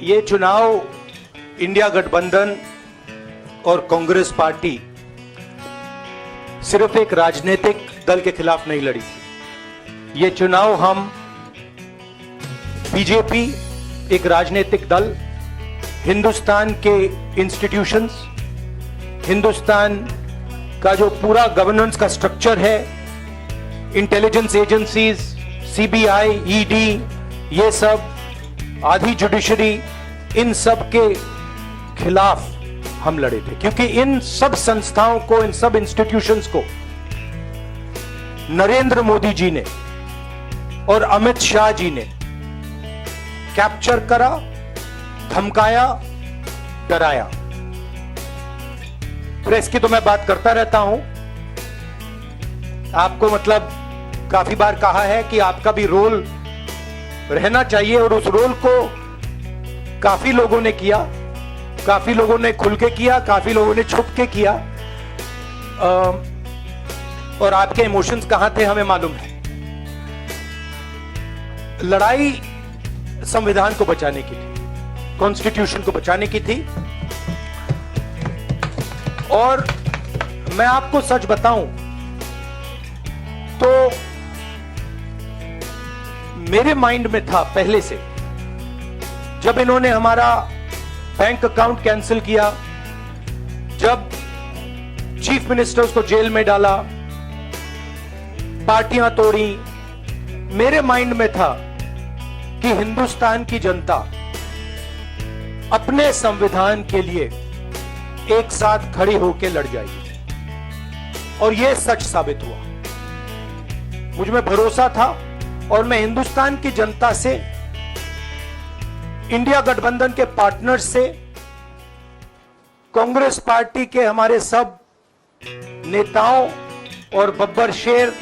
ये चुनाव इंडिया गठबंधन और कांग्रेस पार्टी सिर्फ एक राजनीतिक दल के खिलाफ नहीं लड़ी थी। ये चुनाव हम बीजेपी, एक राजनीतिक दल, हिंदुस्तान के इंस्टीट्यूशंस, हिंदुस्तान का जो पूरा गवर्नेंस का स्ट्रक्चर है, इंटेलिजेंस एजेंसीज, सीबीआई, ईडी, ये सब, आधी जुडिशरी, इन सब के खिलाफ हम लड़े थे, क्योंकि इन सब संस्थाओं को, इन सब इंस्टीट्यूशंस को नरेंद्र मोदी जी ने और अमित शाह जी ने कैप्चर करा, धमकाया, डराया। प्रेस की तो मैं बात करता रहता हूं, आपको मतलब काफी बार कहा है कि आपका भी रोल रहना चाहिए, और उस रोल को काफी लोगों ने किया, काफी लोगों ने खुल के किया, काफी लोगों ने छुप के किया, और आपके इमोशंस कहां थे हमें मालूम है। लड़ाई संविधान को बचाने की थी, कॉन्स्टिट्यूशन को बचाने की थी, और मैं आपको सच बताऊं तो मेरे माइंड में था पहले से, जब इन्होंने हमारा बैंक अकाउंट कैंसिल किया, जब चीफ मिनिस्टर्स को जेल में डाला, पार्टियां तोड़ी, मेरे माइंड में था कि हिंदुस्तान की जनता अपने संविधान के लिए एक साथ खड़ी होकर लड़ जाएगी, और यह सच साबित हुआ। मुझ में भरोसा था, और मैं हिंदुस्तान की जनता से, इंडिया गठबंधन के पार्टनर्स से, कांग्रेस पार्टी के हमारे सब नेताओं और बब्बर शेर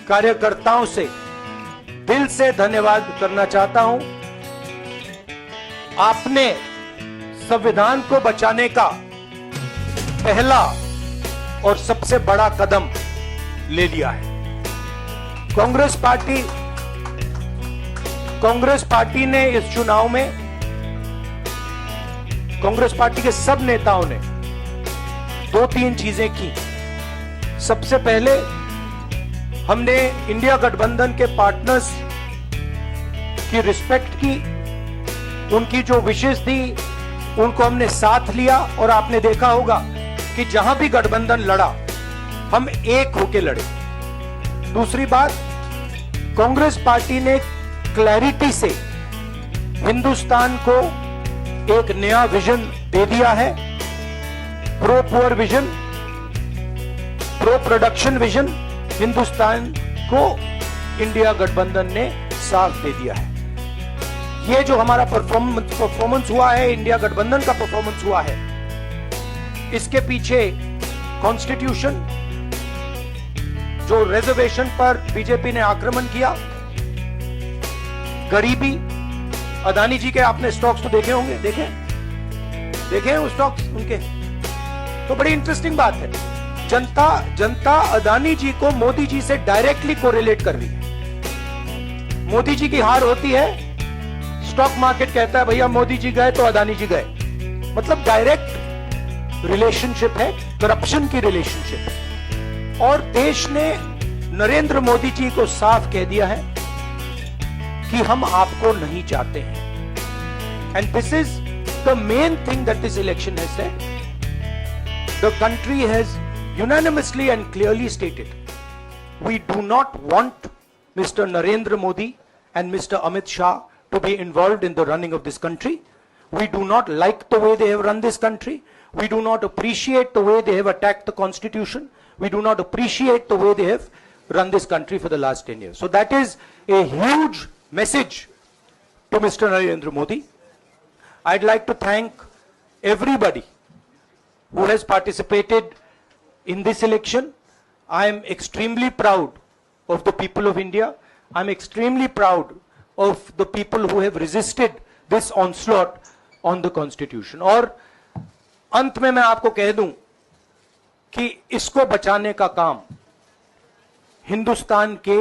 कार्यकर्ताओं से दिल से धन्यवाद करना चाहता हूं। आपने संविधान को बचाने का पहला और सबसे बड़ा कदम ले लिया है। कांग्रेस पार्टी ने इस चुनाव में, कांग्रेस पार्टी के सब नेताओं ने 2-3 चीजें की। सबसे पहले हमने इंडिया गठबंधन के पार्टनर्स की रिस्पेक्ट की, उनकी जो विशेष थी उनको हमने साथ लिया, और आपने देखा होगा कि जहां भी गठबंधन लड़ा हम एक होकर लड़े। दूसरी बात, कांग्रेस पार्टी ने क्लैरिटी से हिंदुस्तान को एक नया विजन दे दिया है, pro poor vision, pro production vision. Hindustan को इंडिया गठबंधन ने साथ दे दिया है। ये जो हमारा परफॉर्मेंस हुआ है, इंडिया गठबंधन का परफॉर्मेंस हुआ है, इसके पीछे कॉन्स्टिट्यूशन, जो रिजर्वेशन पर बीजेपी ने आक्रमण किया, गरीबी, अदानी जी के आपने स्टॉक्स तो देखे होंगे, देखे हैं वो स्टॉक्स उनके, तो बड़ी इंटरेस्टिंग बात है। जनता अदानी जी को मोदी जी से डायरेक्टली कोरिलेट कर रही है। मोदी जी की हार होती है, स्टॉक मार्केट कहता है भैया मोदी जी गए तो अदानी जी गए, मतलब डायरेक्ट रिलेशनशिप है, करप्शन की रिलेशनशिप है। और देश ने नरेंद्र मोदी जी को साफ कह दिया है कि हम आपको नहीं चाहते हैं। And this is the main thing that this election has said. The country has unanimously and clearly stated, we do not want Mr. Narendra Modi and Mr. Amit Shah to be involved in the running of this country. We do not like the way they have run this country. We do not appreciate the way they have attacked the constitution. We do not appreciate the way they have run this country for the last 10 years. So that is a huge message to Mr. Narendra Modi. I'd like to thank everybody who has participated in this election. I am extremely proud of the people of India. I'm extremely proud of the people who have resisted this onslaught on the constitution. और अंत में मैं आपको कह दूं कि इसको बचाने का काम हिंदुस्तान के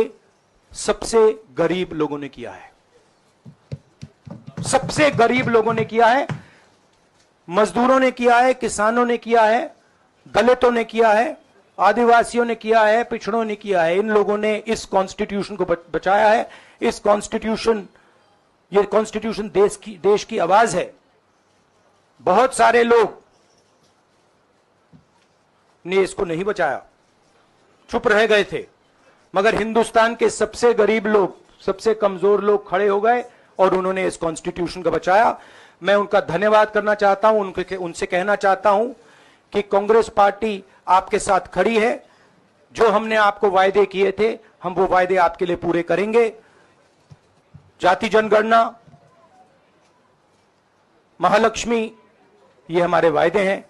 सबसे गरीब लोगों ने किया है। सबसे गरीब लोगों ने किया है, मजदूरों ने किया है, किसानों ने किया है, दलितों ने किया है, आदिवासियों ने किया है, पिछड़ों ने किया है। इन लोगों ने इस कॉन्स्टिट्यूशन को बचाया है। इस कॉन्स्टिट्यूशन, ये कॉन्स्टिट्यूशन देश की आवाज है। बहुत सारे लोग ने इसको नहीं बचाया, चुप रह गए थे, मगर हिंदुस्तान के सबसे गरीब लोग, सबसे कमजोर लोग खड़े हो गए और उन्होंने इस कॉन्स्टिट्यूशन को बचाया। मैं उनका धन्यवाद करना चाहता हूं, उनसे कहना चाहता हूं कि कांग्रेस पार्टी आपके साथ खड़ी है। जो हमने आपको वायदे किए थे, हम वो वायदे आपके लिए पूरे करेंगे। जाति जनगणना, महालक्ष्मी, ये हमारे वायदे हैं।